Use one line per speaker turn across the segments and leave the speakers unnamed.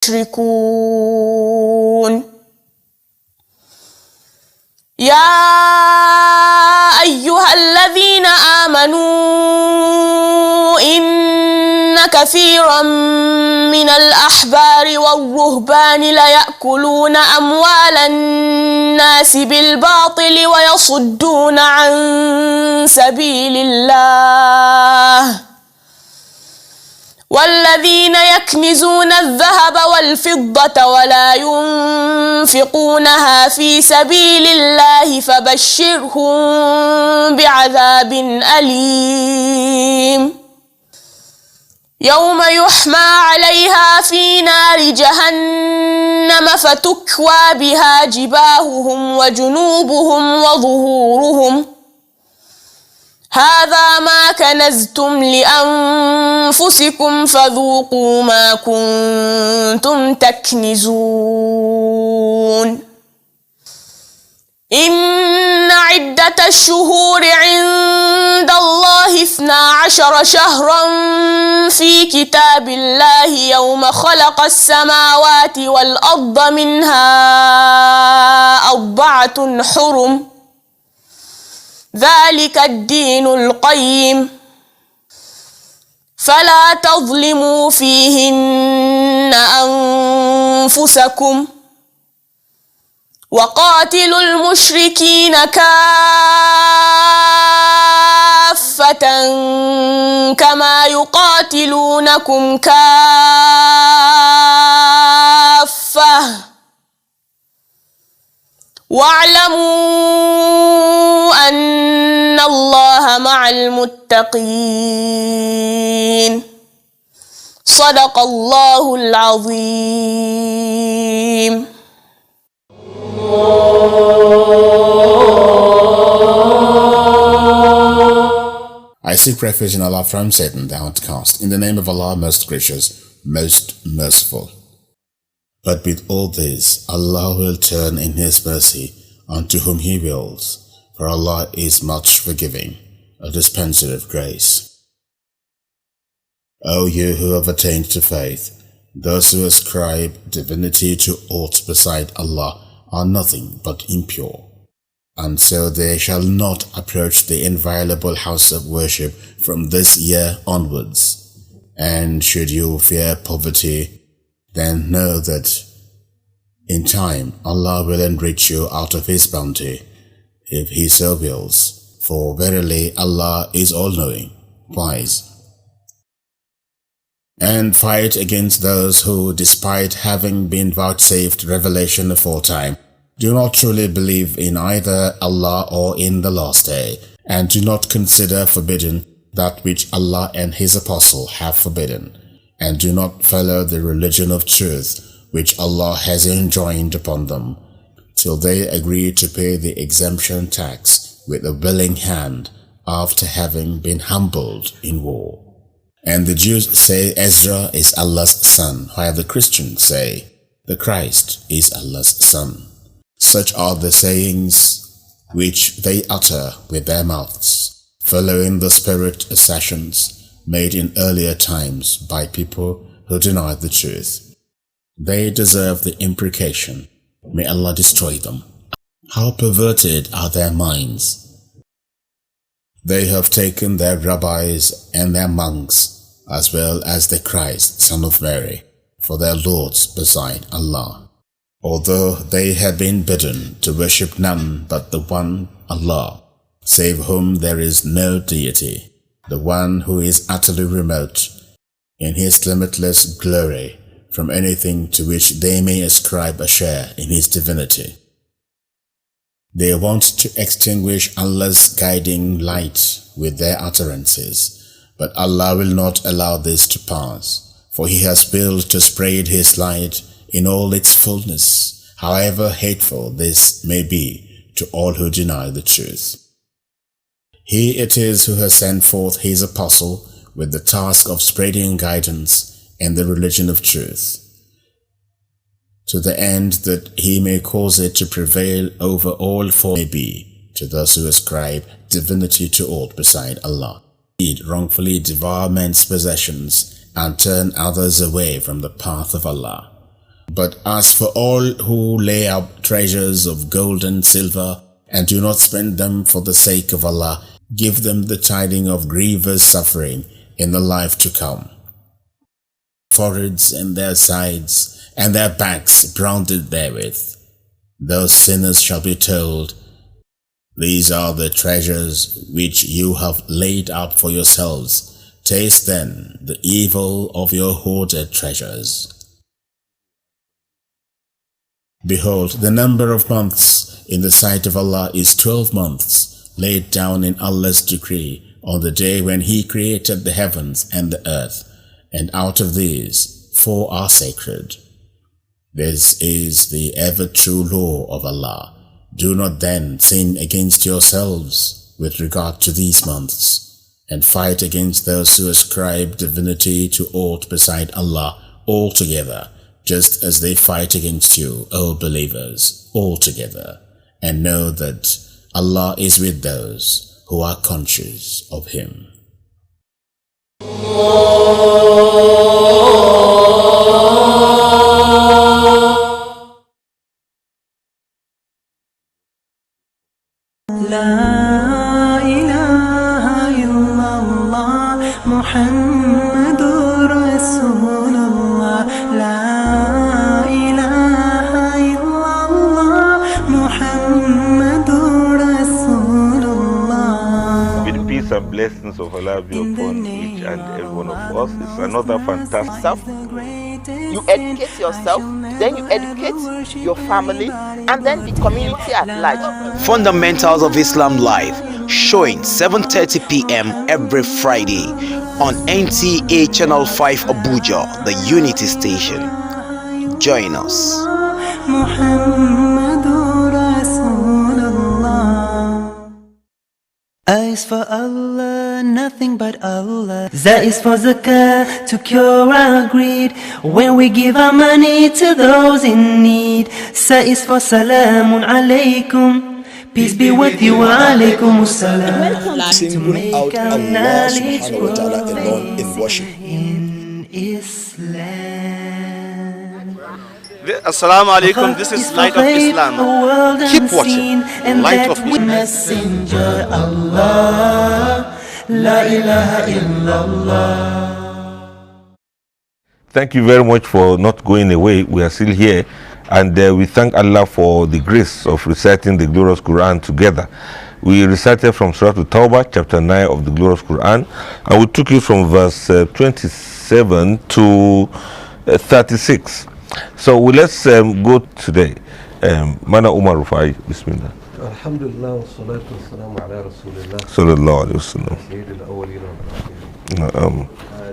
يشركون يا أيها الذين آمنوا إن كثيرا من الأحبار والرهبان ليأكلون أموال الناس بالباطل ويصدون عن سبيل الله والذين يكنزون الذهب والفضة ولا ينفقونها في سبيل الله فبشرهم بعذاب أليم يوم يحمى عليها في نار جهنم فتكوى بها جباههم وجنوبهم وظهورهم هذا ما كنزتم لأنفسكم فذوقوا ما كنتم تكنزون إن عدة الشهور عند الله 12 شهرا في كتاب الله يوم خلق السماوات والأرض منها 4 حرم ذلك الدين القيم فلا تظلموا فيهن أنفسكم وقاتلوا المشركين كافة كما يقاتلونكم كافة واعلموا أن الله مع المتقين صدق الله العظيم.
I seek refuge in Allah from Satan, the outcast, in the name of Allah, most gracious, most merciful. But with all this, Allah will turn in His mercy unto whom He wills, for Allah is much forgiving, a dispenser of grace. O you who have attained to faith, those who ascribe divinity to aught beside Allah are nothing but impure, and so they shall not approach the inviolable house of worship from this year onwards. And should you fear poverty, then know that in time Allah will enrich you out of His bounty, if He so wills, for verily Allah is all-knowing, wise. And fight against those who, despite having been vouchsafed revelation aforetime, do not truly believe in either Allah or in the last day, and do not consider forbidden that which Allah and His Apostle have forbidden, and do not follow the religion of truth which Allah has enjoined upon them, till they agree to pay the exemption tax with a willing hand after having been humbled in war. And the Jews say Ezra is Allah's son, while the Christians say the Christ is Allah's son. Such are the sayings which they utter with their mouths, following the spirit assertions made in earlier times by people who denied the truth. They deserve the imprecation. May Allah destroy them. How perverted are their minds! They have taken their rabbis and their monks, as well as the Christ, son of Mary, for their lords beside Allah, although they had been bidden to worship none but the one Allah, save whom there is no deity, the one who is utterly remote in His limitless glory from anything to which they may ascribe a share in His divinity. They want to extinguish Allah's guiding light with their utterances, but Allah will not allow this to pass, for He has willed to spread His light in all its fullness, however hateful this may be to all who deny the truth. He it is who has sent forth His Apostle with the task of spreading guidance and the religion of truth, to the end that He may cause it to prevail over all, for may be to those who ascribe divinity to aught beside Allah, indeed wrongfully devour men's possessions and turn others away from the path of Allah. But as for all who lay up treasures of gold and silver and do not spend them for the sake of Allah, give them the tidings of grievous suffering in the life to come. Foreheads and their sides and their backs branded therewith. Those sinners shall be told, these are the treasures which you have laid up for yourselves. Taste then the evil of your hoarded treasures. Behold, the number of months in the sight of Allah is 12 months, laid down in Allah's decree on the day when He created the heavens and the earth, and out of these 4 are sacred. This is the ever-true law of Allah. Do not then sin against yourselves with regard to these months, and fight against those who ascribe divinity to aught beside Allah altogether, just as they fight against you, O believers, altogether, and know that Allah is with those who are conscious of Him.
La ilaha illallah Muhammadur Rasulullah. La ilaha illallah Muhammadur Rasulullah.
May the peace and blessings of Allah be upon each and every one of us. It's another fantastic.
You educate yourself, then you educate your family, and then the community at large.
Fundamentals of Islam Live, showing 7:30 p.m. every Friday on NTA Channel 5 Abuja, the Unity Station. Join us.
A is for Allah, nothing but Allah. Z is for zakah, to cure our greed when we give our money to those in need. Sa is for salamun alaykum, peace be with you, wa alaykum assalam.
Single out Allah subhanahu wa ta'ala alone in worship.
In Islam.
Assalamu alaikum, this is Light of Islam. Keep watching Light of Islam.
Messenger Allah, La ilaha illallah.
Thank you very much for not going away. We are still here, and we thank Allah for the grace of reciting the glorious Quran together. We recited from Surah At-Tawbah, chapter 9 of the glorious Quran, and we took you from verse 27 to 36. So let's go today. Mana Umar Rufai, Bismillah.
Alhamdulillah, wassalatu wassalamu ala Rasulillah.
Sallallahu alayhi wa sallam.
Sayyidil awwalin wal akhirin.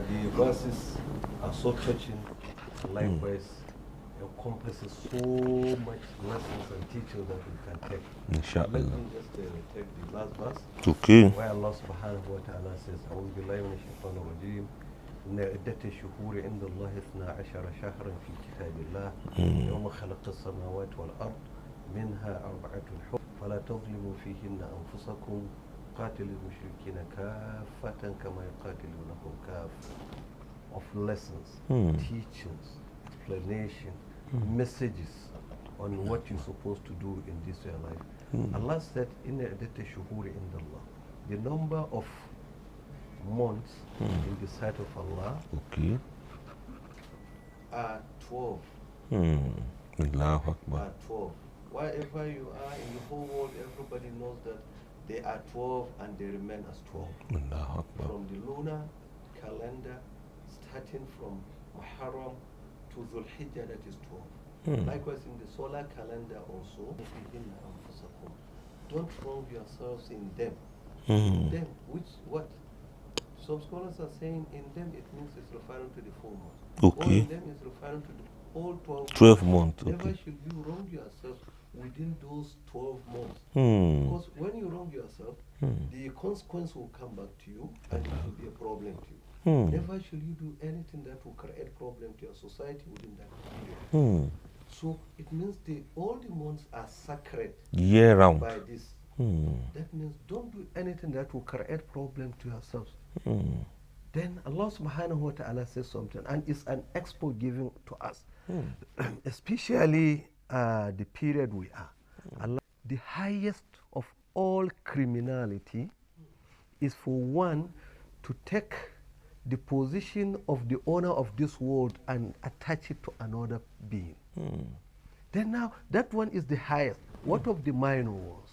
The verses are so touching, likewise encompasses so much lessons and teachings that we can take.
Inshallah.
Let me just take the last verse.
Okay.
Where Allah subhanahu wa ta'ala says, أعوذ بالله من الشيطان الرجيم. إن عدة الشهور عند الله 12 شهرا في كتاب الله يوم خلق السماوات والأرض منها 4 حرم فلا تظلموا فيهن أنفسكم قاتلوا المشركين كافة كما يقاتلونكم كافة. Of lessons, teachings, explanation, messages on what you're supposed to do in this your life. Allah said, إن عدة الشهور عند الله, the number of months in the sight of Allah are 12.
Allahu Akbar.
Are 12. Wherever you are in the whole world, everybody knows that they are 12 and they remain as 12.
Allahu Akbar.
From the lunar calendar, starting from Muharram to Dhul Hijjah, that is 12. Likewise, in the solar calendar also, don't wrong yourselves in them. Them, which what? Some scholars are saying in them it means it's referring to the 4 months. Or in them it's referring to the whole 12
months.
Never should you wrong yourself within those 12 months. Because when you wrong yourself, the consequence will come back to you and it will be a problem to you. Never should you do anything that will create problem to your society within that period. So it means all the months are sacred
year round
by this. That means don't do anything that will create problem to yourselves. Then Allah subhanahu wa ta'ala says something, and it's an expo given to us. Especially the period we are. Allah, the highest of all criminality is for one to take the position of the owner of this world and attach it to another being. Then now, that one is the highest. What of the minor ones?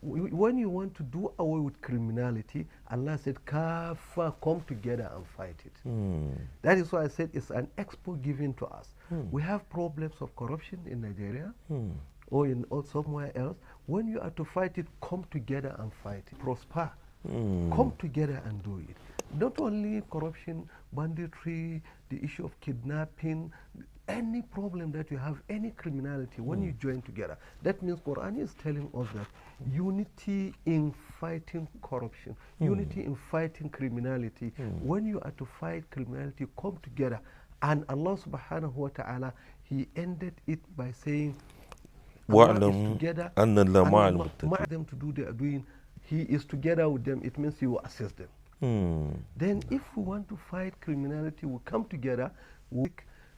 When you want to do away with criminality, Allah said, Kafa, come together and fight it. That is why I said it's an expo given to us. We have problems of corruption in Nigeria or somewhere else. When you are to fight it, come together and fight it. Prosper. Come together and do it. Not only corruption, banditry, the issue of kidnapping, any problem that you have, any criminality, when you join together, that means Quran is telling us that unity in fighting corruption, unity in fighting criminality. When you are to fight criminality, come together. And Allah subhanahu wa ta'ala, He ended it by saying, Allah is together and them to do their doing. He is together with them. It means He will assist them. Then if we want to fight criminality, we come together.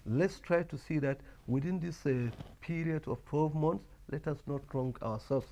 Let's try to see that within this period of 12 months, let us not wrong ourselves.